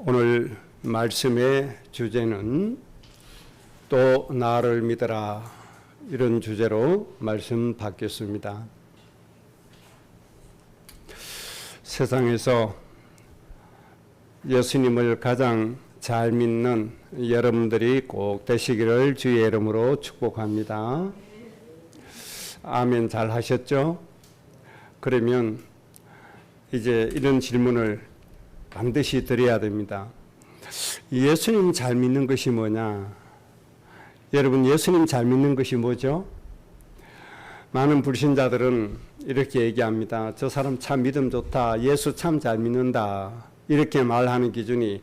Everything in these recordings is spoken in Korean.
오늘 말씀의 주제는 또 나를 믿어라, 이런 주제로 말씀 받겠습니다. 세상에서 예수님을 가장 잘 믿는 여러분들이 꼭 되시기를 주의 이름으로 축복합니다. 아멘. 잘 하셨죠? 그러면 이제 이런 질문을 반드시 드려야 됩니다. 예수님 잘 믿는 것이 뭐냐? 여러분, 예수님 잘 믿는 것이 뭐죠? 많은 불신자들은 이렇게 얘기합니다. 저 사람 참 믿음 좋다. 예수 참 잘 믿는다. 이렇게 말하는 기준이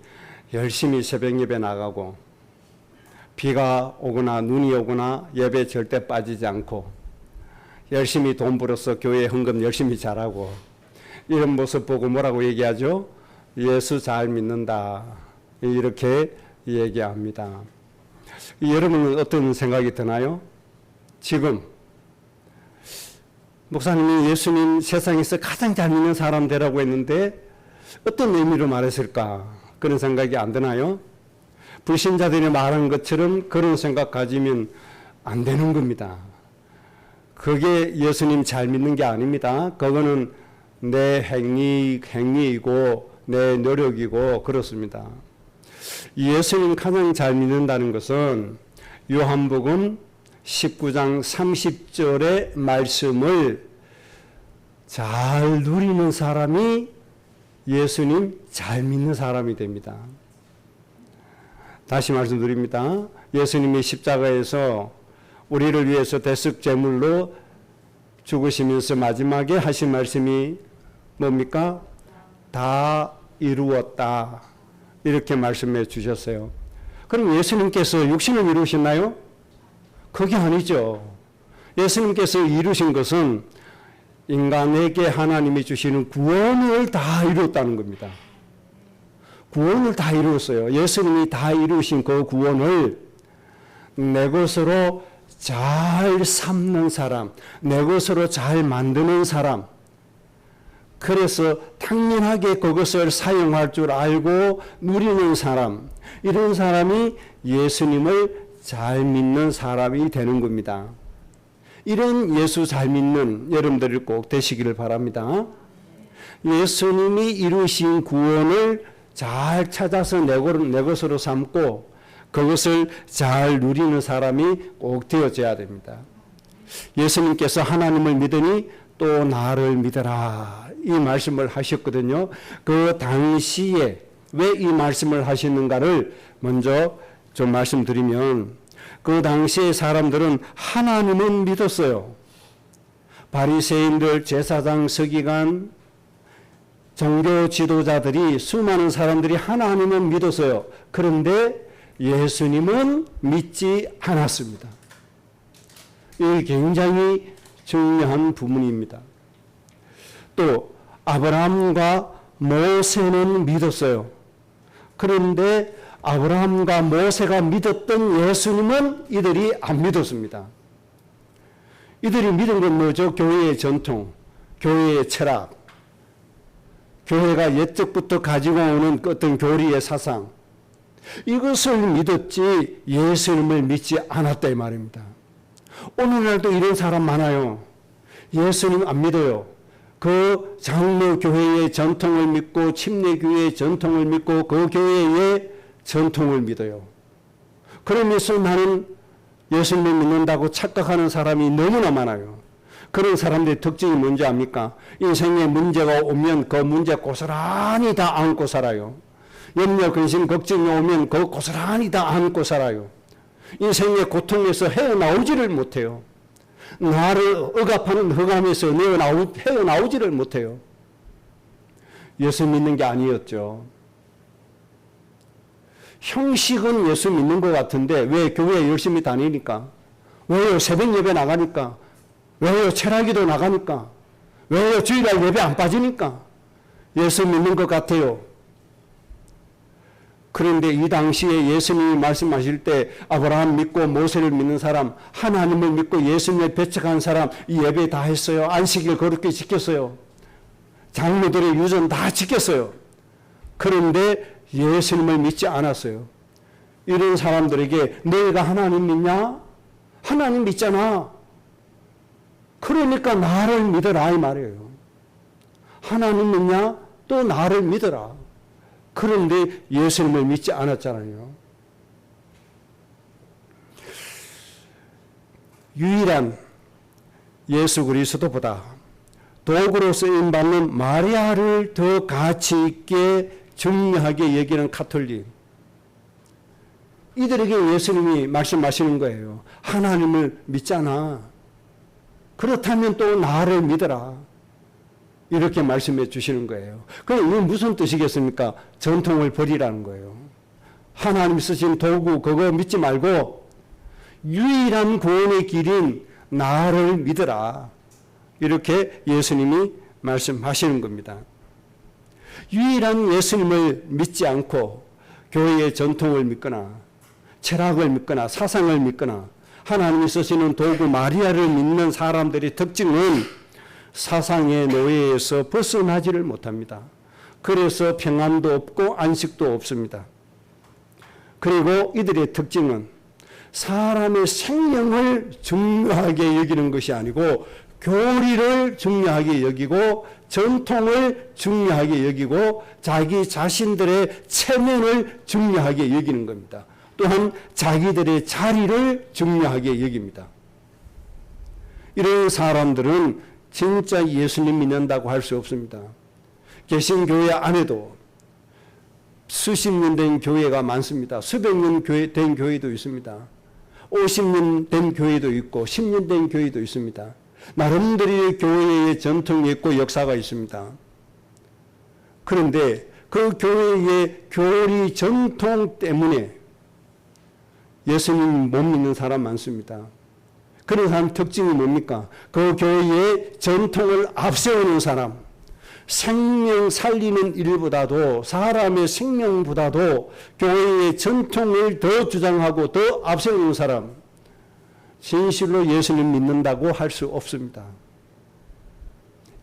열심히 새벽 예배 나가고, 비가 오거나 눈이 오거나 예배 절대 빠지지 않고, 열심히 돈 벌어서 교회 헌금 열심히 잘하고, 이런 모습 보고 뭐라고 얘기하죠? 예수 잘 믿는다. 이렇게 얘기합니다. 여러분은 어떤 생각이 드나요? 지금 목사님이 예수님 세상에서 가장 잘 믿는 사람 되라고 했는데 어떤 의미로 말했을까? 그런 생각이 안 드나요? 불신자들이 말한 것처럼 그런 생각 가지면 안 되는 겁니다. 그게 예수님 잘 믿는 게 아닙니다. 그거는 내 행위이고 내 노력이고 그렇습니다. 예수님 가장 잘 믿는다는 것은 요한복음 19장 30절의 말씀을 잘 누리는 사람이 예수님 잘 믿는 사람이 됩니다. 다시 말씀드립니다. 예수님이 십자가에서 우리를 위해서 대속제물로 죽으시면서 마지막에 하신 말씀이 뭡니까? 다 이루었다. 이렇게 말씀해 주셨어요. 그럼 예수님께서 육신을 이루셨나요? 그게 아니죠. 예수님께서 이루신 것은 인간에게 하나님이 주시는 구원을 다 이루었다는 겁니다. 구원을 다 이루었어요. 예수님이 다 이루신 그 구원을 내 것으로 잘 삼는 사람, 내 것으로 잘 만드는 사람, 그래서 당연하게 그것을 사용할 줄 알고 누리는 사람, 이런 사람이 예수님을 잘 믿는 사람이 되는 겁니다. 이런 예수 잘 믿는 여러분들이 꼭 되시기를 바랍니다. 예수님이 이루신 구원을 잘 찾아서 내 것으로 삼고 그것을 잘 누리는 사람이 꼭 되어져야 됩니다. 예수님께서 하나님을 믿으니 또 나를 믿어라, 이 말씀을 하셨거든요. 그 당시에 왜 이 말씀을 하셨는가를 먼저 좀 말씀드리면, 그 당시에 사람들은 하나님은 믿었어요. 바리새인들, 제사장, 서기관, 종교 지도자들이, 수많은 사람들이 하나님은 믿었어요. 그런데 예수님은 믿지 않았습니다. 이게 굉장히 중요한 부분입니다. 또 아브라함과 모세는 믿었어요. 그런데 아브라함과 모세가 믿었던 예수님은 이들이 안 믿었습니다. 이들이 믿은 건 뭐죠? 교회의 전통, 교회의 철학, 교회가 옛적부터 가지고 오는 어떤 교리의 사상, 이것을 믿었지 예수님을 믿지 않았다, 이 말입니다. 오늘날도 이런 사람 많아요. 예수님 안 믿어요. 그 장로 교회의 전통을 믿고, 침례 교회의 전통을 믿고, 그 교회의 전통을 믿어요. 그러면서 나는 예수님을 믿는다고 착각하는 사람이 너무나 많아요. 그런 사람들의 특징이 뭔지 압니까? 인생에 문제가 오면 그 문제 고스란히 다 안고 살아요. 염려, 근심, 걱정이 오면 그 고스란히 다 안고 살아요. 인생의 고통에서 헤어나오지를 못해요. 나를 억압하는 흑암에서 헤어나오지를 못해요. 예수 믿는 게 아니었죠. 형식은 예수 믿는 것 같은데 왜 교회에 열심히 다니니까? 왜요? 새벽 예배 나가니까? 왜요? 철학기도 나가니까? 왜요? 주일날 예배 안 빠지니까? 예수 믿는 것 같아요. 그런데 이 당시에 예수님이 말씀하실 때 아브라함 믿고 모세를 믿는 사람, 하나님을 믿고 예수님을 배척한 사람, 이 예배 다 했어요. 안식일 그렇게 지켰어요. 장로들의 유전 다 지켰어요. 그런데 예수님을 믿지 않았어요. 이런 사람들에게 너희가 하나님 믿냐? 하나님 믿잖아. 그러니까 나를 믿어라 이 말이에요. 하나님 믿냐? 또 나를 믿어라. 그런데 예수님을 믿지 않았잖아요. 유일한 예수 그리스도보다 도구로 쓰임받는 마리아를 더 가치 있게 중요하게 여기는 가톨릭. 이들에게 예수님이 말씀하시는 거예요. 하나님을 믿잖아. 그렇다면 또 나를 믿어라. 이렇게 말씀해 주시는 거예요. 그럼 이게 무슨 뜻이겠습니까? 전통을 버리라는 거예요. 하나님 쓰신 도구 그거 믿지 말고 유일한 구원의 길인 나를 믿어라. 이렇게 예수님이 말씀하시는 겁니다. 유일한 예수님을 믿지 않고 교회의 전통을 믿거나 철학을 믿거나 사상을 믿거나 하나님이 쓰시는 도구 마리아를 믿는 사람들의 특징은 사상의 노예에서 벗어나지를 못합니다. 그래서 평안도 없고 안식도 없습니다. 그리고 이들의 특징은 사람의 생명을 중요하게 여기는 것이 아니고 교리를 중요하게 여기고 전통을 중요하게 여기고 자기 자신들의 체면을 중요하게 여기는 겁니다. 또한 자기들의 자리를 중요하게 여깁니다. 이런 사람들은 진짜 예수님 믿는다고 할 수 없습니다. 개신교회 안에도 수십 년 된 교회가 많습니다. 수백 년 된 교회도 있습니다. 50년 된 교회도 있고 10년 된 교회도 있습니다. 나름대로의 교회의 전통이 있고 역사가 있습니다. 그런데 그 교회의 교리 전통 때문에 예수님 못 믿는 사람 많습니다. 그런 사람 특징이 뭡니까? 그 교회의 전통을 앞세우는 사람, 생명 살리는 일보다도 사람의 생명보다도 교회의 전통을 더 주장하고 더 앞세우는 사람, 진실로 예수님 믿는다고 할 수 없습니다.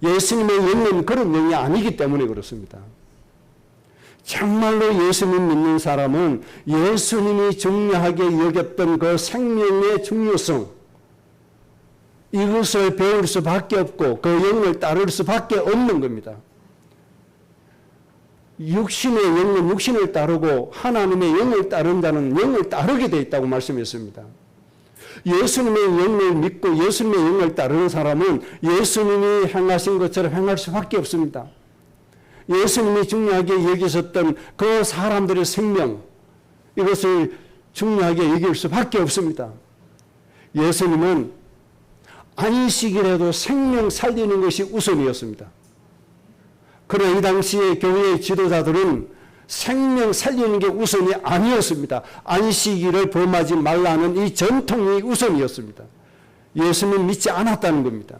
예수님의 영은 그런 영이 아니기 때문에 그렇습니다. 정말로 예수님 믿는 사람은 예수님이 중요하게 여겼던 그 생명의 중요성, 이것을 배울 수밖에 없고 그 영을 따를 수밖에 없는 겁니다. 육신의 영은 육신을 따르고 하나님의 영을 따른 자는 영을 따르게 되어 있다고 말씀했습니다. 예수님의 영을 믿고 예수님의 영을 따르는 사람은 예수님이 행하신 것처럼 행할 수밖에 없습니다. 예수님이 중요하게 여기셨던 그 사람들의 생명, 이것을 중요하게 여길 수밖에 없습니다. 예수님은 안식일에도 생명 살리는 것이 우선이었습니다. 그러나 이 당시에 교회의 지도자들은 생명 살리는 게 우선이 아니었습니다. 안식일을 범하지 말라는 이 전통이 우선이었습니다. 예수님 믿지 않았다는 겁니다.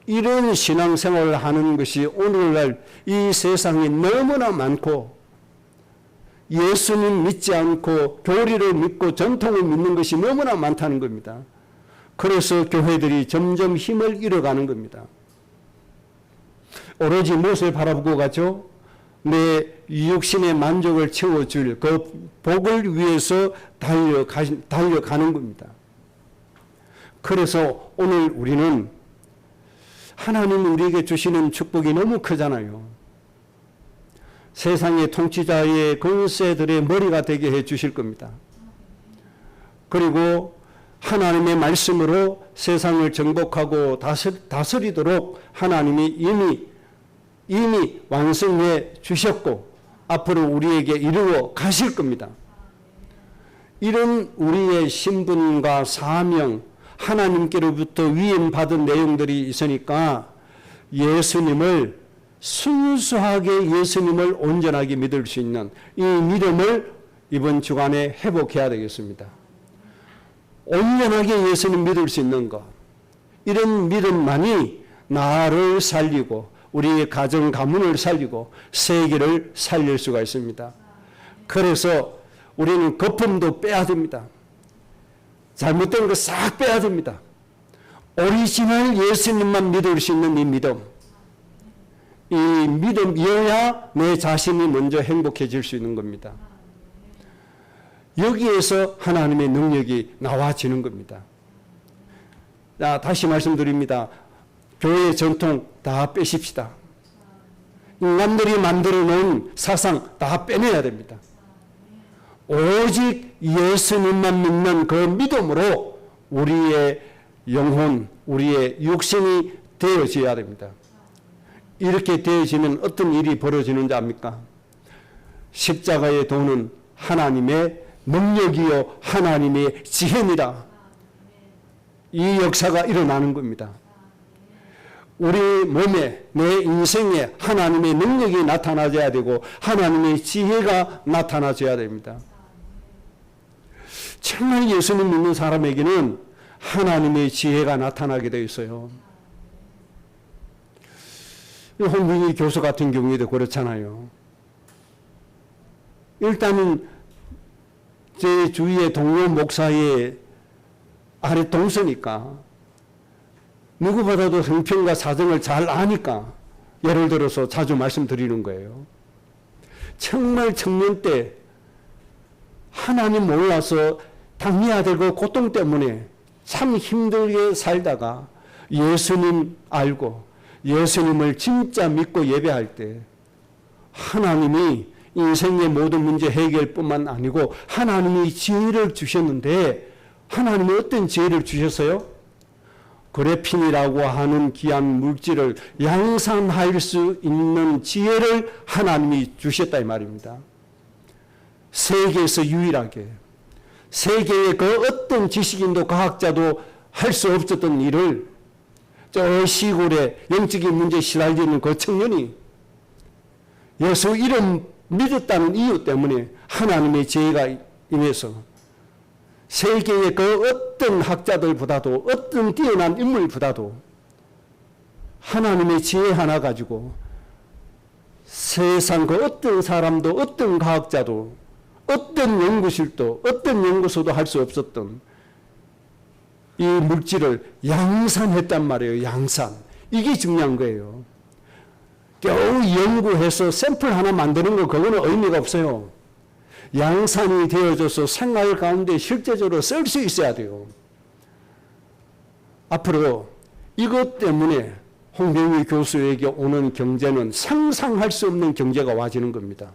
이런 신앙생활을 하는 것이 오늘날 이 세상에 너무나 많고 예수님 믿지 않고 교리를 믿고 전통을 믿는 것이 너무나 많다는 겁니다. 그래서 교회들이 점점 힘을 잃어가는 겁니다. 오로지 무엇을 바라보고 가죠? 내 육신의 만족을 채워줄 그 복을 위해서 달려가는 겁니다. 그래서 오늘 우리는 하나님 우리에게 주시는 축복이 너무 크잖아요. 세상의 통치자의 권세들의 머리가 되게 해 주실 겁니다. 그리고 하나님의 말씀으로 세상을 정복하고 다스리도록 하나님이 이미 완성해 주셨고 앞으로 우리에게 이루어 가실 겁니다. 이런 우리의 신분과 사명, 하나님께로부터 위임받은 내용들이 있으니까 예수님을 순수하게 예수님을 온전하게 믿을 수 있는 이 믿음을 이번 주간에 회복해야 되겠습니다. 온전하게 예수님 믿을 수 있는 것, 이런 믿음만이 나를 살리고 우리의 가정 가문을 살리고 세계를 살릴 수가 있습니다. 그래서 우리는 거품도 빼야 됩니다. 잘못된 거 싹 빼야 됩니다. 오리지널 예수님만 믿을 수 있는 이 믿음, 이 믿음이어야 내 자신이 먼저 행복해질 수 있는 겁니다. 여기에서 하나님의 능력이 나와지는 겁니다. 자, 다시 말씀드립니다. 교회 전통 다 빼십시다. 인간들이 만들어 놓은 사상 다 빼내야 됩니다. 오직 예수님만 믿는 그 믿음으로 우리의 영혼, 우리의 육신이 되어져야 됩니다. 이렇게 되어지면 어떤 일이 벌어지는지 압니까? 십자가의 도는 하나님의 능력이요 하나님의 지혜니라. 이 역사가 일어나는 겁니다. 우리 몸에, 내 인생에 하나님의 능력이 나타나줘야 되고 하나님의 지혜가 나타나줘야 됩니다. 정말 예수님 믿는 사람에게는 하나님의 지혜가 나타나게 되어 있어요. 홍빈희 교수 같은 경우에도 그렇잖아요. 일단은 제 주위의 동료 목사의 아래 동서니까 누구보다도 형편과 사정을 잘 아니까 예를 들어서 자주 말씀드리는 거예요. 정말 청년 때 하나님 몰라서 당해야 되고 고통 때문에 참 힘들게 살다가 예수님 알고 예수님을 진짜 믿고 예배할 때 하나님이 인생의 모든 문제 해결뿐만 아니고 하나님이 지혜를 주셨는데 하나님이 어떤 지혜를 주셨어요? 그래핀이라고 하는 귀한 물질을 양산할 수 있는 지혜를 하나님이 주셨다 이 말입니다. 세계에서 유일하게 세계의 그 어떤 지식인도 과학자도 할 수 없었던 일을 저 시골에 영적인 문제에 시달리는 그 청년이 예수 이름 믿었다는 이유 때문에 하나님의 지혜가 임해서 세계의 그 어떤 학자들보다도 어떤 뛰어난 인물보다도 하나님의 지혜 하나 가지고 세상 그 어떤 사람도 어떤 과학자도 어떤 연구실도 어떤 연구소도 할 수 없었던 이 물질을 양산했단 말이에요. 양산. 이게 중요한 거예요. 겨우 연구해서 샘플 하나 만드는 거 그거는 의미가 없어요. 양산이 되어져서 생활 가운데 실제적으로 쓸 수 있어야 돼요. 앞으로 이것 때문에 홍병희 교수에게 오는 경제는 상상할 수 없는 경제가 와지는 겁니다.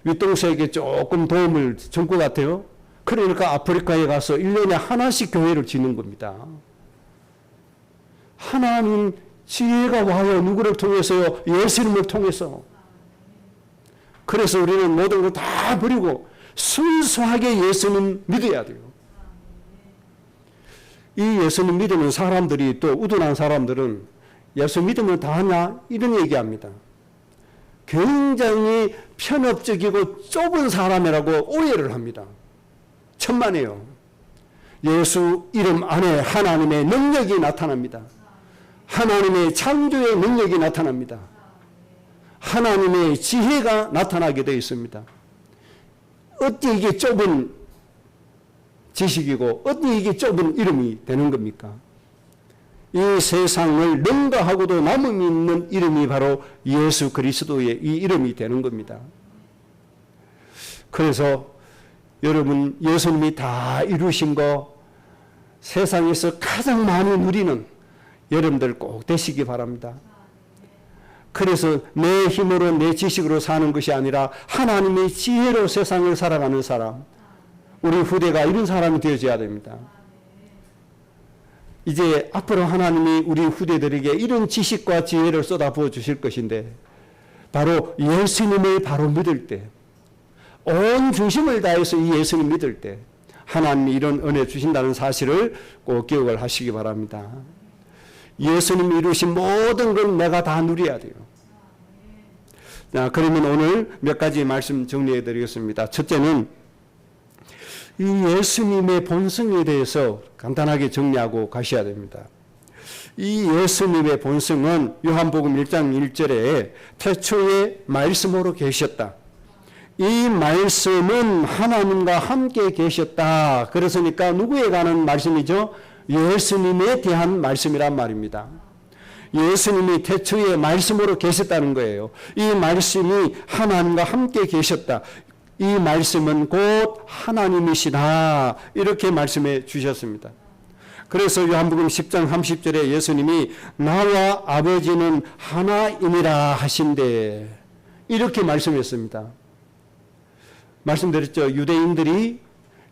윗동서에게 조금 도움을 줄 것 같아요. 그러니까 아프리카에 가서 1년에 하나씩 교회를 짓는 겁니다. 하나님 지혜가 와요. 누구를 통해서요? 예수님을 통해서. 그래서 우리는 모든 걸 다 버리고 순수하게 예수님 믿어야 돼요. 이 예수님 믿는 사람들이 또 우둔한 사람들은 예수 믿으면 다 하냐? 이런 얘기합니다. 굉장히 편협적이고 좁은 사람이라고 오해를 합니다. 천만에요. 예수 이름 안에 하나님의 능력이 나타납니다. 하나님의 창조의 능력이 나타납니다. 하나님의 지혜가 나타나게 되어 있습니다. 어찌 이게 좁은 지식이고 어찌 이게 좁은 이름이 되는 겁니까? 이 세상을 능가하고도 남음이 있는 이름이 바로 예수 그리스도의 이 이름이 되는 겁니다. 그래서 여러분 예수님이 다 이루신 거 세상에서 가장 많이 누리는 여러분들 꼭 되시기 바랍니다. 그래서 내 힘으로 내 지식으로 사는 것이 아니라 하나님의 지혜로 세상을 살아가는 사람, 우리 후대가 이런 사람이 되어져야 됩니다. 이제 앞으로 하나님이 우리 후대들에게 이런 지식과 지혜를 쏟아부어 주실 것인데 바로 예수님을 바로 믿을 때, 온 중심을 다해서 이 예수님 믿을 때 하나님이 이런 은혜 주신다는 사실을 꼭 기억을 하시기 바랍니다. 예수님이 이루신 모든 걸 내가 다 누려야 돼요. 자, 그러면 오늘 몇 가지 말씀 정리해 드리겠습니다. 첫째는 이 예수님의 본성에 대해서 간단하게 정리하고 가셔야 됩니다. 이 예수님의 본성은 요한복음 1장 1절에 태초에 말씀으로 계셨다. 이 말씀은 하나님과 함께 계셨다. 그러니까 누구에 관한 말씀이죠? 예수님에 대한 말씀이란 말입니다. 예수님이 태초에 말씀으로 계셨다는 거예요. 이 말씀이 하나님과 함께 계셨다. 이 말씀은 곧 하나님이시다. 이렇게 말씀해 주셨습니다. 그래서 요한복음 10장 30절에 예수님이 나와 아버지는 하나이니라 하신대. 이렇게 말씀했습니다. 말씀드렸죠. 유대인들이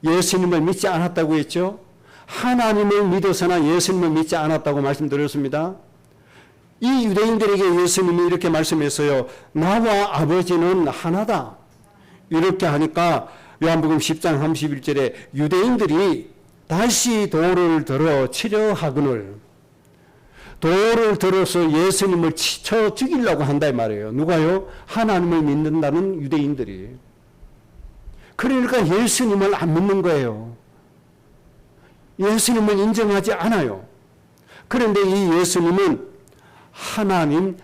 예수님을 믿지 않았다고 했죠. 하나님을 믿어서나 예수님을 믿지 않았다고 말씀드렸습니다. 이 유대인들에게 예수님이 이렇게 말씀했어요. 나와 아버지는 하나다. 이렇게 하니까 요한복음 10장 31절에 유대인들이 다시 돌을 들어 치려 하거늘, 돌을 들어서 예수님을 쳐 죽이려고 한다 이 말이에요. 누가요? 하나님을 믿는다는 유대인들이. 그러니까 예수님을 안 믿는 거예요. 예수님을 인정하지 않아요. 그런데 이 예수님은 하나님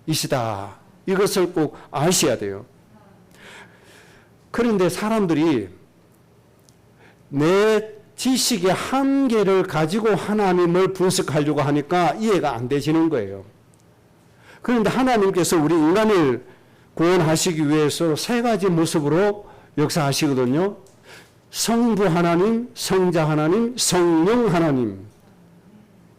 자체이시다. 이것을 꼭 아셔야 돼요. 그런데 사람들이 내 지식의 한계를 가지고 하나님을 분석하려고 하니까 이해가 안 되시는 거예요. 그런데 하나님께서 우리 인간을 구원하시기 위해서 세 가지 모습으로 역사하시거든요. 성부 하나님, 성자 하나님, 성령 하나님.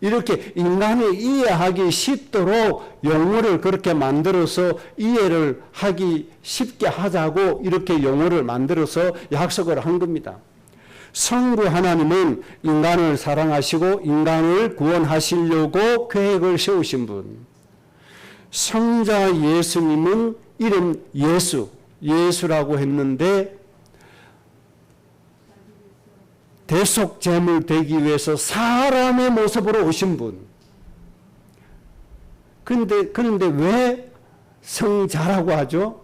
이렇게 인간이 이해하기 쉽도록 용어를 그렇게 만들어서 이해를 하기 쉽게 하자고 이렇게 용어를 만들어서 약속을 한 겁니다. 성부 하나님은 인간을 사랑하시고 인간을 구원하시려고 계획을 세우신 분. 성자 예수님은 이름 예수라고 했는데 대속제물 되기 위해서 사람의 모습으로 오신 분. 그런데 왜 성자라고 하죠?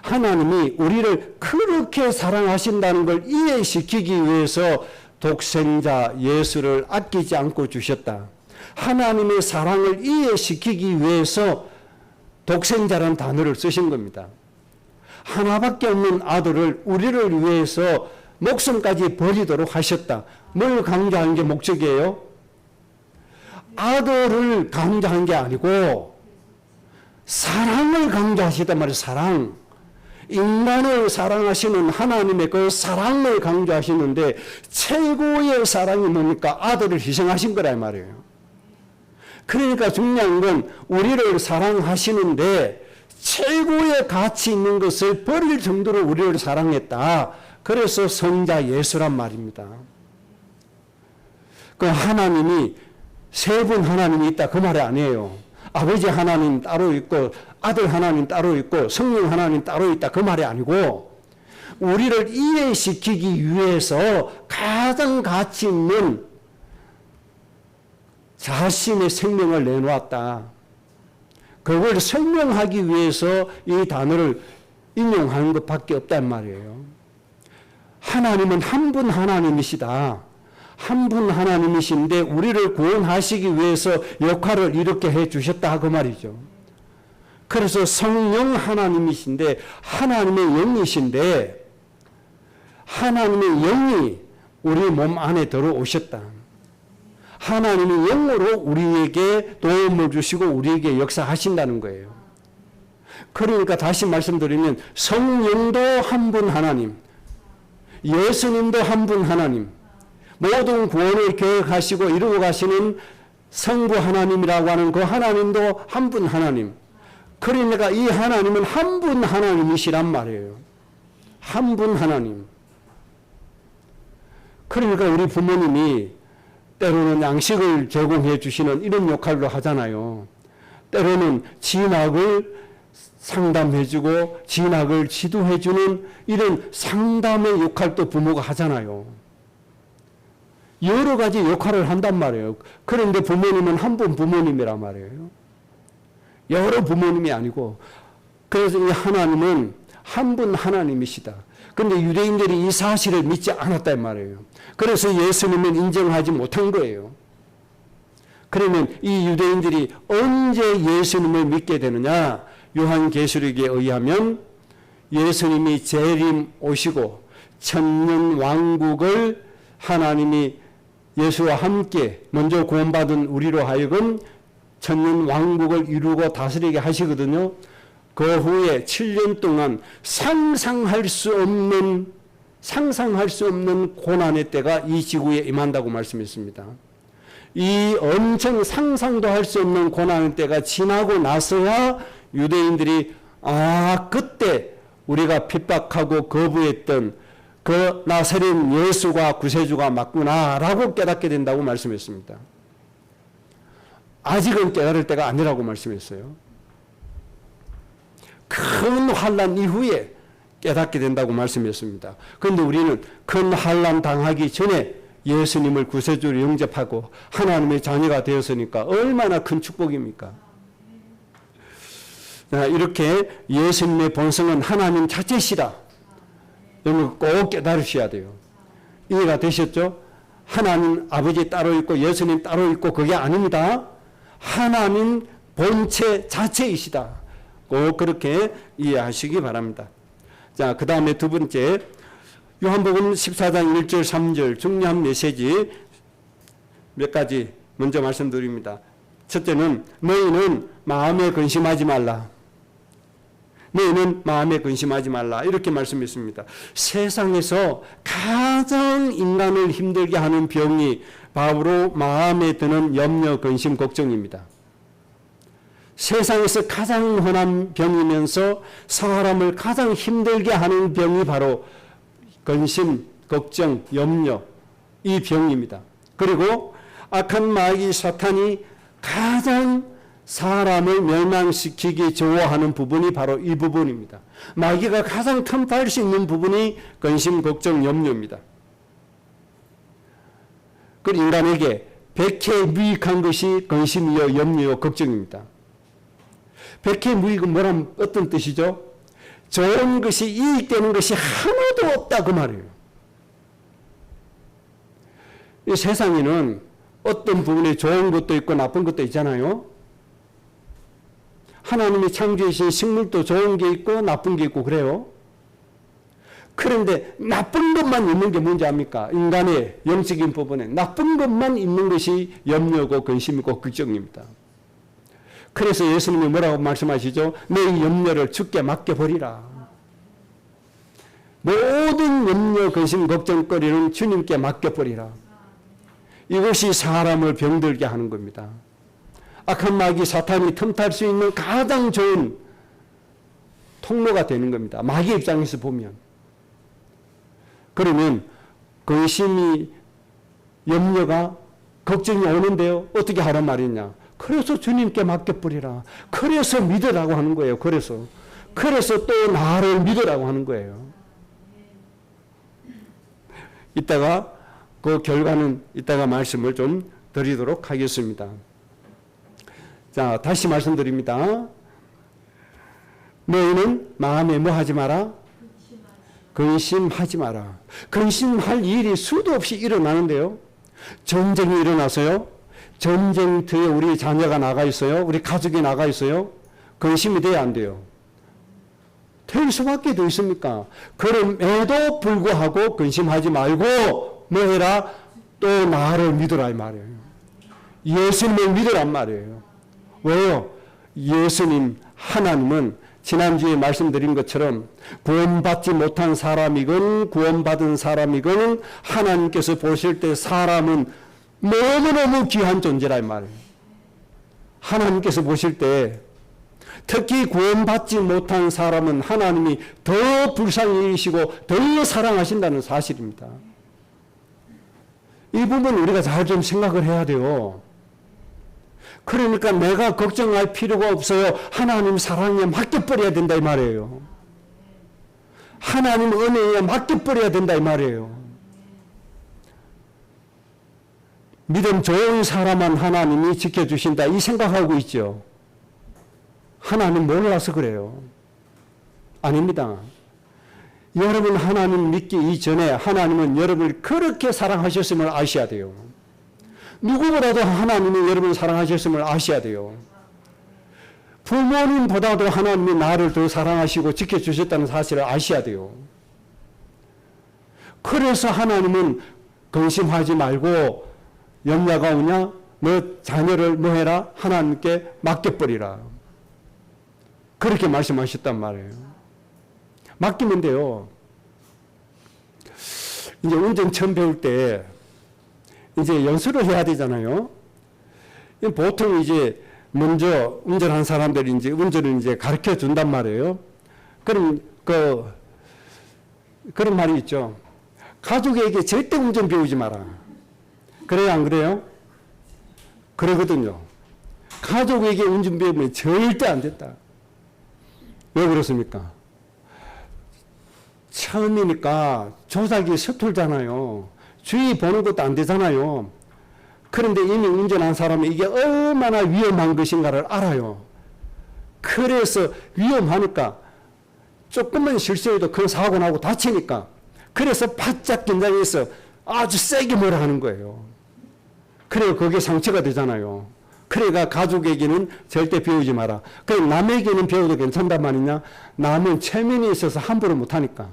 하나님이 우리를 그렇게 사랑하신다는 걸 이해시키기 위해서 독생자 예수를 아끼지 않고 주셨다. 하나님의 사랑을 이해시키기 위해서 독생자라는 단어를 쓰신 겁니다. 하나밖에 없는 아들을 우리를 위해서 목숨까지 버리도록 하셨다. 뭘 강조하는 게 목적이에요? 아들을 강조한 게 아니고 사랑을 강조하시단 말이에요. 사랑. 인간을 사랑하시는 하나님의 그 사랑을 강조하시는데 최고의 사랑이 뭡니까? 아들을 희생하신 거라 말이에요. 그러니까 중요한 건 우리를 사랑하시는데 최고의 가치 있는 것을 버릴 정도로 우리를 사랑했다. 그래서 성자 예수란 말입니다. 그 하나님이 세 분 하나님이 있다 그 말이 아니에요. 아버지 하나님 따로 있고 아들 하나님 따로 있고 성령 하나님 따로 있다 그 말이 아니고 우리를 이해시키기 위해서 가장 가치 있는 자신의 생명을 내놓았다. 그걸 설명하기 위해서 이 단어를 인용하는 것밖에 없단 말이에요. 하나님은 한 분 하나님이시다. 한 분 하나님이신데 우리를 구원하시기 위해서 역할을 이렇게 해 주셨다 그 말이죠. 그래서 성령 하나님이신데 하나님의 영이신데 하나님의 영이 우리 몸 안에 들어오셨다. 하나님의 영으로 우리에게 도움을 주시고 우리에게 역사하신다는 거예요. 그러니까 다시 말씀드리면 성령도 한 분 하나님, 예수님도 한 분 하나님, 모든 구원을 계획하시고 이루어 가시는 성부 하나님이라고 하는 그 하나님도 한 분 하나님. 그러니까 이 하나님은 한 분 하나님이시란 말이에요. 한 분 하나님. 그러니까 우리 부모님이 때로는 양식을 제공해 주시는 이런 역할도 하잖아요. 때로는 진학을 상담해 주고 진학을 지도해 주는 이런 상담의 역할도 부모가 하잖아요. 여러 가지 역할을 한단 말이에요. 그런데 부모님은 한 분 부모님이란 말이에요. 여러 부모님이 아니고. 그래서 이 하나님은 한 분 하나님이시다. 그런데 유대인들이 이 사실을 믿지 않았단 말이에요. 그래서 예수님은 인정하지 못한 거예요. 그러면 이 유대인들이 언제 예수님을 믿게 되느냐? 요한계시록에 의하면 예수님이 재림 오시고 천년 왕국을 하나님이 예수와 함께 먼저 구원받은 우리로 하여금 천년 왕국을 이루고 다스리게 하시거든요. 그 후에 7년 동안 상상할 수 없는 고난의 때가 이 지구에 임한다고 말씀했습니다. 이 엄청 상상도 할 수 없는 고난의 때가 지나고 나서야 유대인들이 그때 우리가 핍박하고 거부했던 그 나사렛 예수가 구세주가 맞구나라고 깨닫게 된다고 말씀했습니다. 아직은 깨달을 때가 아니라고 말씀했어요. 큰 환난 이후에 깨닫게 된다고 말씀했습니다. 그런데 우리는 큰 환난 당하기 전에 예수님을 구세주로 영접하고 하나님의 자녀가 되었으니까 얼마나 큰 축복입니까? 이렇게 예수님의 본성은 하나님 자체시다. 이걸 꼭 깨달으셔야 돼요. 이해가 되셨죠? 하나님 아버지 따로 있고 예수님 따로 있고 그게 아닙니다. 하나님 본체 자체이시다. 꼭 그렇게 이해하시기 바랍니다. 자, 그 다음에 두 번째, 요한복음 14장 1절 3절 중요한 메시지 몇 가지 먼저 말씀드립니다. 첫째는 너희는 마음에 근심하지 말라. 너희는 마음에 근심하지 말라. 이렇게 말씀했습니다. 세상에서 가장 인간을 힘들게 하는 병이 바로 마음에 드는 염려, 근심, 걱정입니다. 세상에서 가장 흔한 병이면서 사람을 가장 힘들게 하는 병이 바로 근심, 걱정, 염려, 이 병입니다. 그리고 악한 마귀 사탄이 가장 사람을 멸망시키기 좋아하는 부분이 바로 이 부분입니다. 마귀가 가장 탐파할 수 있는 부분이 근심, 걱정, 염려입니다. 그 인간에게 백해무익한 것이 근심이요, 염려요, 걱정입니다. 백해무익은 뭐란 어떤 뜻이죠? 좋은 것이 이익되는 것이 하나도 없다 그 말이에요. 이 세상에는 어떤 부분에 좋은 것도 있고 나쁜 것도 있잖아요. 하나님이 창조하신 식물도 좋은 게 있고 나쁜 게 있고 그래요. 그런데 나쁜 것만 있는 게 뭔지 압니까? 인간의 영적인 부분에 나쁜 것만 있는 것이 염려고 근심이고 걱정입니다. 그래서 예수님이 뭐라고 말씀하시죠? 내 염려를 주께 맡겨버리라. 모든 염려, 근심, 걱정거리는 주님께 맡겨버리라. 이것이 사람을 병들게 하는 겁니다. 악한 마귀 사탄이 틈탈 수 있는 가장 좋은 통로가 되는 겁니다. 마귀 입장에서 보면. 그러면 근심이, 염려가, 걱정이 오는데요. 어떻게 하란 말이냐? 그래서 주님께 맡겨버리라. 그래서 믿으라고 하는 거예요. 그래서 또 나를 믿으라고 하는 거예요. 이따가 그 결과는 이따가 말씀을 좀 드리도록 하겠습니다. 자, 다시 말씀드립니다. 너희는 마음에 뭐 하지 마라? 근심하지 마라. 근심할 일이 수도 없이 일어나는데요. 전쟁이 일어나서요. 전쟁터에 우리 자녀가 나가 있어요. 우리 가족이 나가 있어요. 근심이 돼야 안 돼요. 될 수밖에 더 있습니까? 그럼에도 불구하고 근심하지 말고 뭐 해라? 또 나를 믿으라 이 말이에요. 예수님을 믿으란 말이에요. 왜요? 예수님 하나님은 지난주에 말씀드린 것처럼 구원받지 못한 사람이건 구원받은 사람이건 하나님께서 보실 때 사람은 너무너무 귀한 존재란 말이에요. 하나님께서 보실 때 특히 구원받지 못한 사람은 하나님이 더 불쌍히 여기시고 더 사랑하신다는 사실입니다. 이 부분 우리가 잘 좀 생각을 해야 돼요. 그러니까 내가 걱정할 필요가 없어요. 하나님 사랑에 맡겨버려야 된다 이 말이에요. 하나님 은혜에 맡겨버려야 된다 이 말이에요. 믿음 좋은 사람만 하나님이 지켜주신다 이 생각하고 있죠. 하나님 몰라서 그래요. 아닙니다. 여러분 하나님 믿기 이전에 하나님은 여러분을 그렇게 사랑하셨음을 아셔야 돼요. 누구보다도 하나님이 여러분을 사랑하셨음을 아셔야 돼요. 부모님보다도 하나님이 나를 더 사랑하시고 지켜주셨다는 사실을 아셔야 돼요. 그래서 하나님은 근심하지 말고 염려가 오냐? 너 자녀를 뭐 해라? 하나님께 맡겨버리라. 그렇게 말씀하셨단 말이에요. 맡기면 돼요. 이제 운전 처음 배울 때 이제 연수를 해야 되잖아요. 보통 이제 먼저 운전한 사람들이 이제 운전을 이제 가르쳐 준단 말이에요. 그럼 그런 말이 있죠. 가족에게 절대 운전 배우지 마라. 그래요, 안 그래요? 그러거든요. 가족에게 운전 배우면 절대 안 된다. 왜 그렇습니까? 처음이니까 조작이 서툴잖아요. 주의 보는 것도 안 되잖아요. 그런데 이미 운전한 사람은 이게 얼마나 위험한 것인가를 알아요. 그래서 위험하니까 조금만 실수해도 큰 사고 나고 다치니까 그래서 바짝 긴장해서 아주 세게 뭐라 하는 거예요. 그래야 그게 상처가 되잖아요. 그래가 가족에게는 절대 배우지 마라. 그래 남에게는 배워도 괜찮단 말이냐? 남은 체면이 있어서 함부로 못하니까.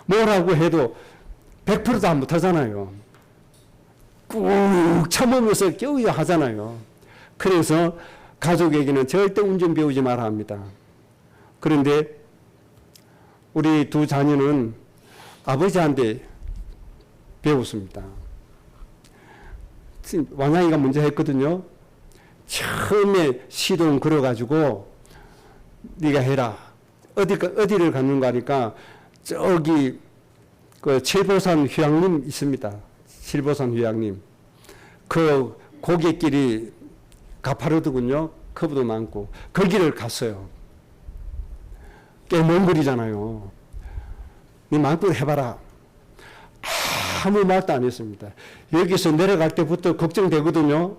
뭐라고 해도 100%도 안 못하잖아요. 꾹 참으면서 겨우야 하잖아요. 그래서 가족에게는 절대 운전 배우지 마라 합니다. 그런데 우리 두 자녀는 아버지한테 배웠습니다. 왕양이가 먼저 했거든요. 처음에 시동 걸어가지고 네가 해라. 어디를 갔는가 하니까 저기 그 칠보산 휴양림 있습니다. 칠보산 휴양림. 그 고갯길이 가파르더군요. 커브도 많고. 거기를 갔어요. 꽤 먼 거리잖아요. 네 마음대로 해봐라. 아무 말도 안 했습니다. 여기서 내려갈 때부터 걱정되거든요.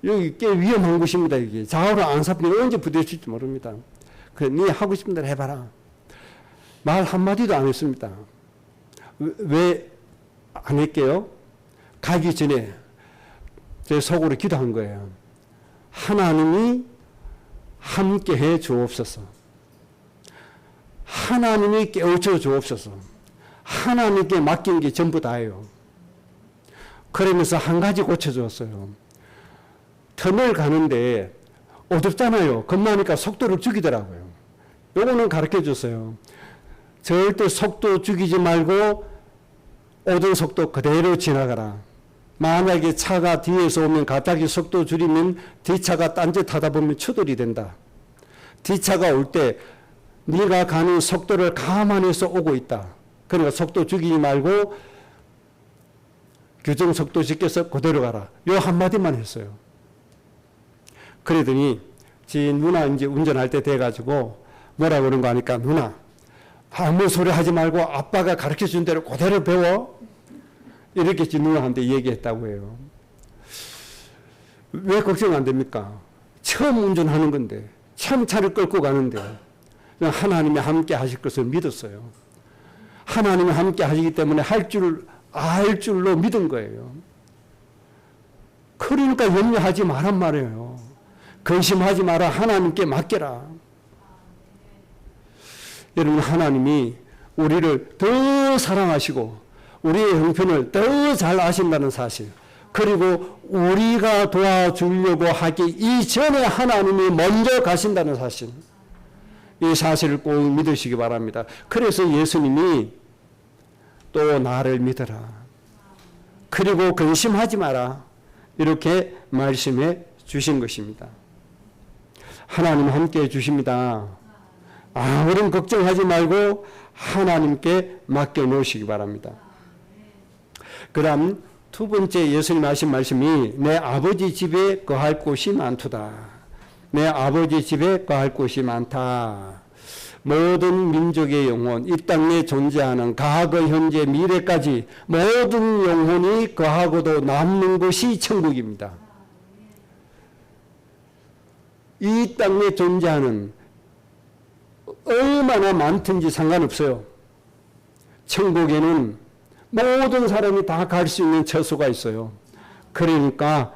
여기 꽤 위험한 곳입니다. 이게 좌우로 안 살피면 언제 부딪힐지 모릅니다. 그래, 네 하고 싶은 대로 해봐라. 말 한마디도 안 했습니다. 왜 안 할게요? 가기 전에 제 속으로 기도한 거예요. 하나님이 함께 해 주옵소서. 하나님이 깨우쳐 주옵소서. 하나님께 맡긴 게 전부 다예요. 그러면서 한 가지 고쳐줬어요. 터널 가는데 어둡잖아요. 겁나니까 속도를 죽이더라고요. 요거는 가르쳐 줬어요. 절대 속도 죽이지 말고 오던 속도 그대로 지나가라. 만약에 차가 뒤에서 오면 갑자기 속도 줄이면 뒷차가 딴짓 하다 보면 추돌이 된다. 뒷차가 올 때 네가 가는 속도를 감안해서 오고 있다. 그러니까 속도 죽이지 말고 규정 속도 지켜서 그대로 가라. 요 한마디만 했어요. 그러더니 지 누나 이제 운전할 때 돼가지고 뭐라 그런 거 하니까 누나 아무 소리 하지 말고 아빠가 가르쳐 준 대로 그대로 배워. 이렇게 지 누나한테 얘기했다고 해요. 왜 걱정 안 됩니까? 처음 운전하는 건데 처음 차를 끌고 가는데 하나님이 함께 하실 것을 믿었어요. 하나님이 함께 하시기 때문에 알 줄로 믿은 거예요. 그러니까 염려하지 말란 말이에요. 근심하지 마라. 하나님께 맡겨라. 여러분, 하나님이 우리를 더 사랑하시고 우리의 형편을 더 잘 아신다는 사실, 그리고 우리가 도와주려고 하기 이전에 하나님이 먼저 가신다는 사실, 이 사실을 꼭 믿으시기 바랍니다. 그래서 예수님이 또 나를 믿어라. 그리고 근심하지 마라. 이렇게 말씀해 주신 것입니다. 하나님 함께 해 주십니다. 아무런 걱정하지 말고 하나님께 맡겨 놓으시기 바랍니다. 그 다음 두 번째 예수님 하신 말씀이 내 아버지 집에 거할 곳이 많도다. 내 아버지 집에 거할 곳이 많다. 모든 민족의 영혼, 이 땅에 존재하는 과거, 현재, 미래까지 모든 영혼이 거하고도 남는 곳이 천국입니다. 이 땅에 존재하는 얼마나 많든지 상관없어요. 천국에는 모든 사람이 다 갈 수 있는 처소가 있어요. 그러니까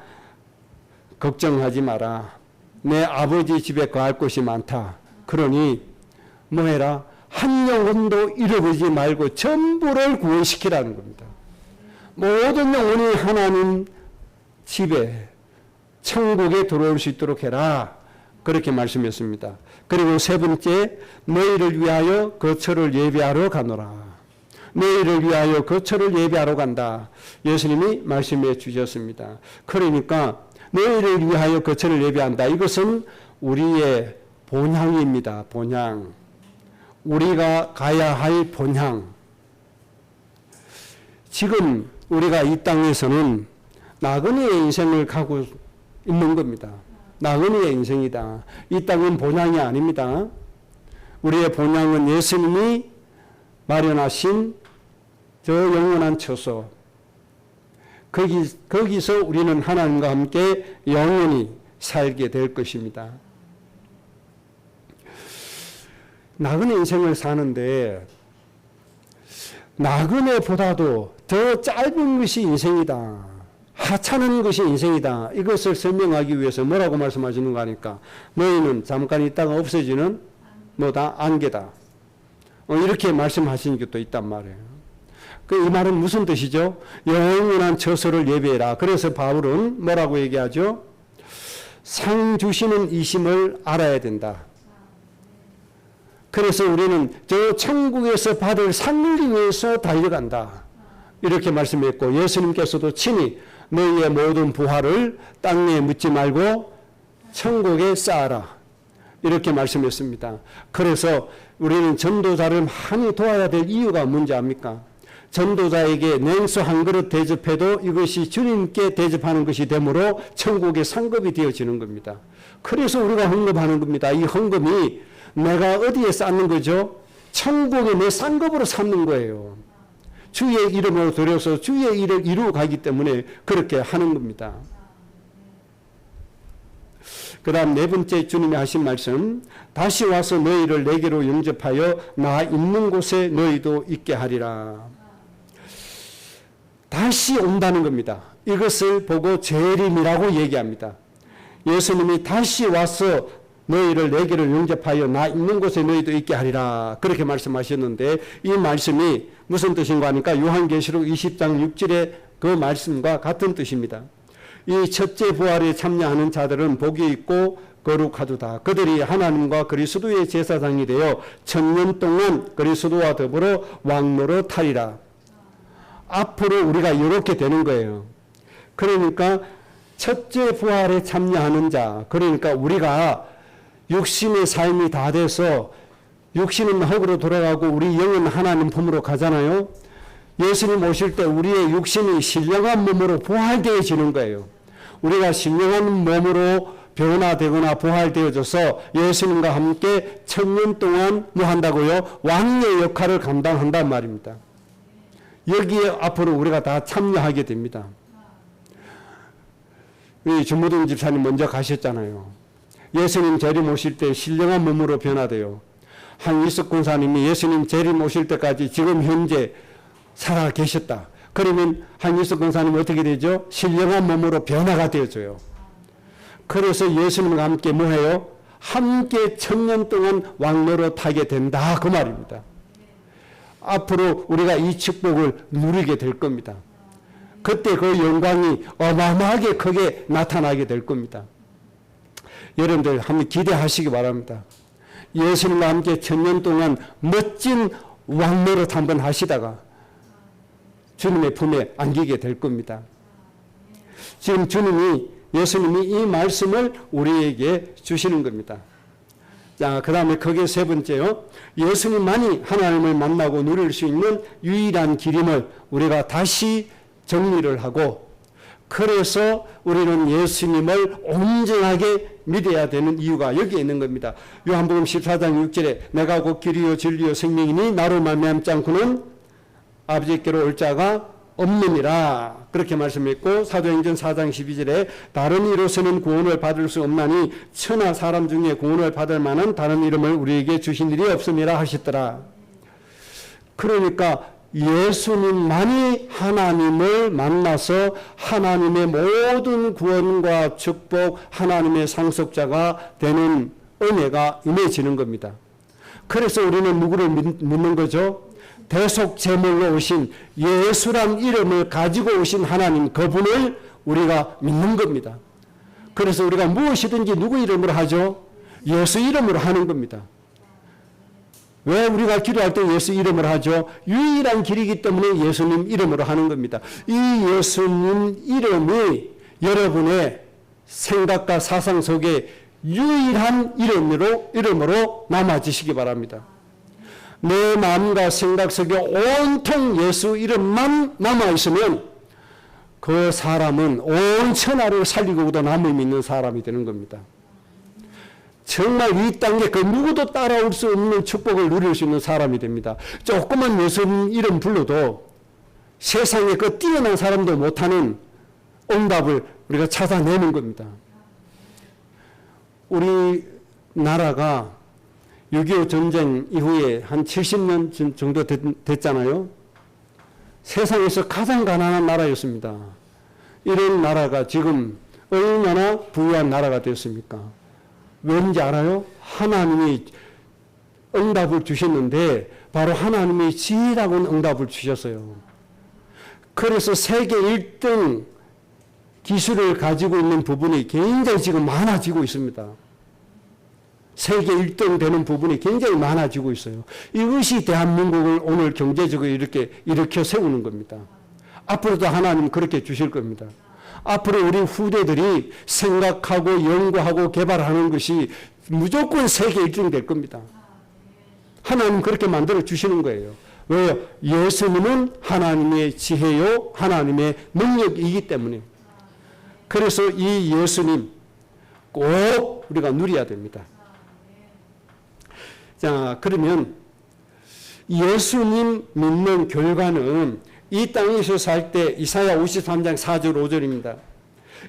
걱정하지 마라. 내 아버지 집에 거할 곳이 많다. 그러니 뭐해라? 한 영혼도 잃어버리지 말고 전부를 구원시키라는 겁니다. 모든 영혼이 하나님 집에 천국에 들어올 수 있도록 해라. 그렇게 말씀했습니다. 그리고 세 번째, 너희를 위하여 거처를 예비하러 가노라. 너희를 위하여 거처를 예비하러 간다. 예수님이 말씀해 주셨습니다. 그러니까 너희를 위하여 거처를 예비한다. 이것은 우리의 본향입니다. 본향. 우리가 가야 할 본향. 지금 우리가 이 땅에서는 나그네의 인생을 가고 있는 겁니다. 나그네의 인생이다. 이 땅은 본향이 아닙니다. 우리의 본향은 예수님이 마련하신 저 영원한 처소. 거기서 우리는 하나님과 함께 영원히 살게 될 것입니다. 나그네 인생을 사는데 나그네보다도 더 짧은 것이 인생이다. 하찮은 것이 인생이다. 이것을 설명하기 위해서 뭐라고 말씀하시는 거 아니까 너희는 잠깐 있다가 없어지는 뭐다? 안개다. 이렇게 말씀하시는 것도 있단 말이에요. 이 말은 무슨 뜻이죠? 영원한 처소를 예비해라. 그래서 바울은 뭐라고 얘기하죠? 상 주시는 이심을 알아야 된다. 그래서 우리는 저 천국에서 받을 상을 위해서 달려간다. 이렇게 말씀했고 예수님께서도 친히 너희의 모든 부활을 땅에 묻지 말고 천국에 쌓아라. 이렇게 말씀했습니다. 그래서 우리는 전도자를 많이 도와야 될 이유가 뭔지 압니까? 전도자에게 냉수 한 그릇 대접해도 이것이 주님께 대접하는 것이 되므로 천국의 상급이 되어지는 겁니다. 그래서 우리가 헌금하는 겁니다. 이 헌금이 내가 어디에 쌓는 거죠? 천국에 내 상급으로 쌓는 거예요. 주의 이름으로 드려서 주의 일을 이루어 가기 때문에 그렇게 하는 겁니다. 그 다음 네 번째 주님이 하신 말씀, 다시 와서 너희를 내게로 영접하여 나 있는 곳에 너희도 있게 하리라. 다시 온다는 겁니다. 이것을 보고 재림이라고 얘기합니다. 예수님이 다시 와서 너희를 내게로 영접하여 나 있는 곳에 너희도 있게 하리라. 그렇게 말씀하셨는데 이 말씀이 무슨 뜻인가 하니까 요한계시록 20장 6절의 그 말씀과 같은 뜻입니다. 이 첫째 부활에 참여하는 자들은 복이 있고 거룩하도다. 그들이 하나님과 그리스도의 제사장이 되어 1000년 동안 그리스도와 더불어 왕노로 타리라. 앞으로 우리가 이렇게 되는 거예요. 그러니까 첫째 부활에 참여하는 자, 그러니까 우리가 육신의 삶이 다 돼서 육신은 흙으로 돌아가고 우리 영은 하나님 품으로 가잖아요. 예수님 오실 때 우리의 육신이 신령한 몸으로 부활되어지는 거예요. 우리가 신령한 몸으로 변화되거나 부활되어져서 예수님과 함께 1000년 동안 뭐 한다고요? 왕의 역할을 감당한단 말입니다. 여기에 앞으로 우리가 다 참여하게 됩니다. 우리 주무동 집사님 먼저 가셨잖아요. 예수님 재림 오실 때 신령한 몸으로 변화돼요. 한일석 군사님이 예수님 재림 오실 때까지 지금 현재 살아 계셨다. 그러면 한일석 군사님은 어떻게 되죠? 신령한 몸으로 변화가 되어져요. 그래서 예수님과 함께 뭐해요? 함께 1000년 동안 왕노로 타게 된다. 그 말입니다. 앞으로 우리가 이 축복을 누리게 될 겁니다. 그때 그 영광이 어마어마하게 크게 나타나게 될 겁니다. 여러분들 한번 기대하시기 바랍니다. 예수님과 함께 1000년 동안 멋진 왕노릇 한번 하시다가 주님의 품에 안기게 될 겁니다. 지금 예수님이 이 말씀을 우리에게 주시는 겁니다. 자, 그 다음에 그게 세 번째요. 예수님만이 하나님을 만나고 누릴 수 있는 유일한 길임을 우리가 다시 정리를 하고, 그래서 우리는 예수님을 온전하게 믿어야 되는 이유가 여기에 있는 겁니다. 요한복음 14장 6절에 내가 곧 길이요 진리요 생명이니 나로 말미암지 않고는 아버지께로 올 자가 없느니라. 그렇게 말씀했고, 사도행전 4장 12절에 다른 이로서는 구원을 받을 수 없나니 천하 사람 중에 구원을 받을 만한 다른 이름을 우리에게 주신 일이 없음이라 하셨더라. 그러니까 예수님만이 하나님을 만나서 하나님의 모든 구원과 축복, 하나님의 상속자가 되는 은혜가 임해지는 겁니다. 그래서 우리는 누구를 믿는 거죠? 대속제물로 오신 예수란 이름을 가지고 오신 하나님, 그분을 우리가 믿는 겁니다. 그래서 우리가 무엇이든지 누구 이름으로 하죠? 예수 이름으로 하는 겁니다. 왜 우리가 기도할 때 예수 이름으로 하죠? 유일한 길이기 때문에 예수님 이름으로 하는 겁니다. 이 예수님 이름이 여러분의 생각과 사상 속에 유일한 이름으로 남아지시기 바랍니다. 내 마음과 생각 속에 온통 예수 이름만 남아있으면 그 사람은 온 천하를 살리고도 남을 믿는 사람이 되는 겁니다. 정말 이 땅에 그 누구도 따라올 수 없는 축복을 누릴 수 있는 사람이 됩니다. 조그만 예수님 이름 불러도 세상에 그 뛰어난 사람도 못하는 응답을 우리가 찾아내는 겁니다. 우리나라가 6.25 전쟁 이후에 한 70년 정도 됐잖아요. 세상에서 가장 가난한 나라였습니다. 이런 나라가 지금 얼마나 부유한 나라가 됐습니까? 왠지 알아요? 하나님이 응답을 주셨는데 바로 하나님이 지혜라고 응답을 주셨어요. 그래서 세계 1등 기술을 가지고 있는 부분이 굉장히 지금 많아지고 있습니다. 세계 1등 되는 부분이 굉장히 많아지고 있어요. 이것이 대한민국을 오늘 경제적으로 이렇게 일으켜 세우는 겁니다. 앞으로도 하나님 그렇게 주실 겁니다. 앞으로 우리 후대들이 생각하고 연구하고 개발하는 것이 무조건 세계 1등 될 겁니다. 하나님 그렇게 만들어 주시는 거예요. 왜요? 예수님은 하나님의 지혜요, 하나님의 능력이기 때문에. 그래서 이 예수님 꼭 우리가 누려야 됩니다. 자, 그러면 예수님 믿는 결과는 이 땅에서 살 때 이사야 53장 4절 5절입니다.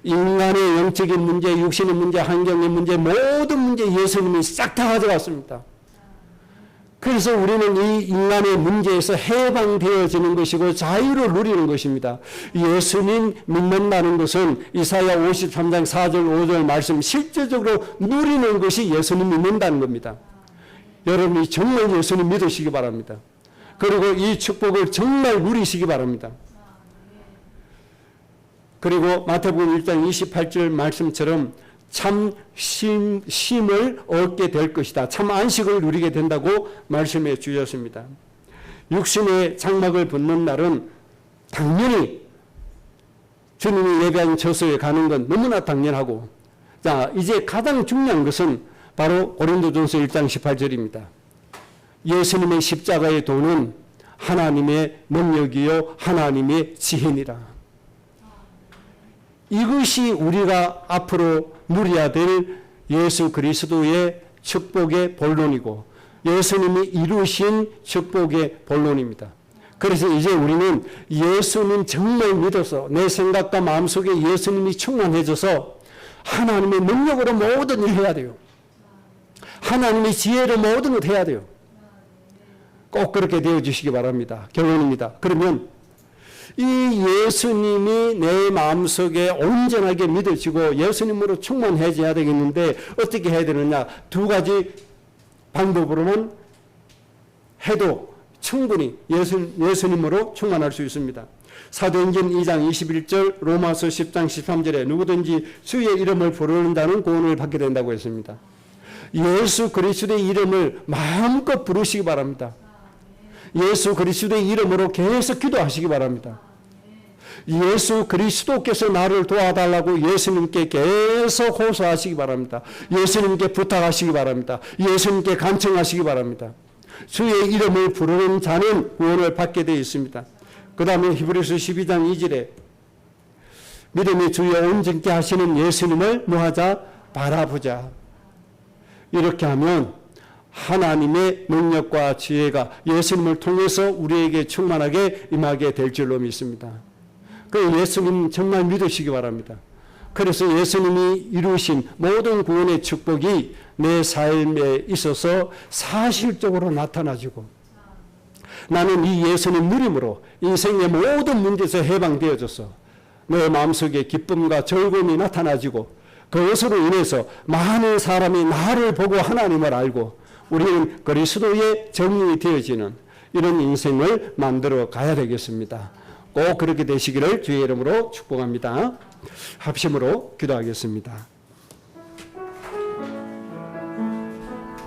인간의 영적인 문제, 육신의 문제, 환경의 문제, 모든 문제 예수님이 싹 다 가져갔습니다. 그래서 우리는 이 인간의 문제에서 해방되어지는 것이고 자유를 누리는 것입니다. 예수님 믿는다는 것은 이사야 53장 4절 5절 말씀 실제적으로 누리는 것이 예수님 믿는다는 겁니다. 여러분이 정말 예수님 믿으시기 바랍니다. 그리고 이 축복을 정말 누리시기 바랍니다. 그리고 마태복음 1장 28절 말씀처럼 참 쉼을 얻게 될 것이다. 참 안식을 누리게 된다고 말씀해 주셨습니다. 육신의 장막을 벗는 날은 당연히 주님이 예배한 저소에 가는 건 너무나 당연하고, 자, 이제 가장 중요한 것은 바로 고린도전서 1장 18절입니다. 예수님의 십자가의 도는 하나님의 능력이요 하나님의 지혜니라. 이것이 우리가 앞으로 누려야 될 예수 그리스도의 축복의 본론이고 예수님이 이루신 축복의 본론입니다. 그래서 이제 우리는 예수님 정말 믿어서 내 생각과 마음속에 예수님이 충만해져서 하나님의 능력으로 모든 일을 해야 돼요. 하나님의 지혜로 모든 것 해야 돼요. 꼭 그렇게 되어주시기 바랍니다. 결론입니다. 그러면 이 예수님이 내 마음속에 온전하게 믿어지고 예수님으로 충만해져야 되겠는데 어떻게 해야 되느냐? 두 가지 방법으로만 해도 충분히 예수님으로 충만할 수 있습니다. 사도행전 2장 21절, 로마서 10장 13절에 누구든지 주의 이름을 부르는다는 구원을 받게 된다고 했습니다. 예수 그리스도의 이름을 마음껏 부르시기 바랍니다. 예수 그리스도의 이름으로 계속 기도하시기 바랍니다. 예수 그리스도께서 나를 도와달라고 예수님께 계속 호소하시기 바랍니다. 예수님께 부탁하시기 바랍니다. 예수님께 간청하시기 바랍니다. 주의 이름을 부르는 자는 구원을 받게 되어 있습니다. 그 다음에 히브리서 12장 2절에 믿음의 주여 온전케 하시는 예수님을 뭐하자? 바라보자. 이렇게 하면 하나님의 능력과 지혜가 예수님을 통해서 우리에게 충만하게 임하게 될 줄로 믿습니다. 그 예수님 정말 믿으시기 바랍니다. 그래서 예수님이 이루신 모든 구원의 축복이 내 삶에 있어서 사실적으로 나타나지고 나는 이 예수님 누림으로 인생의 모든 문제에서 해방되어져서 내 마음속에 기쁨과 즐거움이 나타나지고 그것으로 인해서 많은 사람이 나를 보고 하나님을 알고 우리는 그리스도의 정인이 되어지는 이런 인생을 만들어 가야 되겠습니다. 꼭 그렇게 되시기를 주의 이름으로 축복합니다. 합심으로 기도하겠습니다.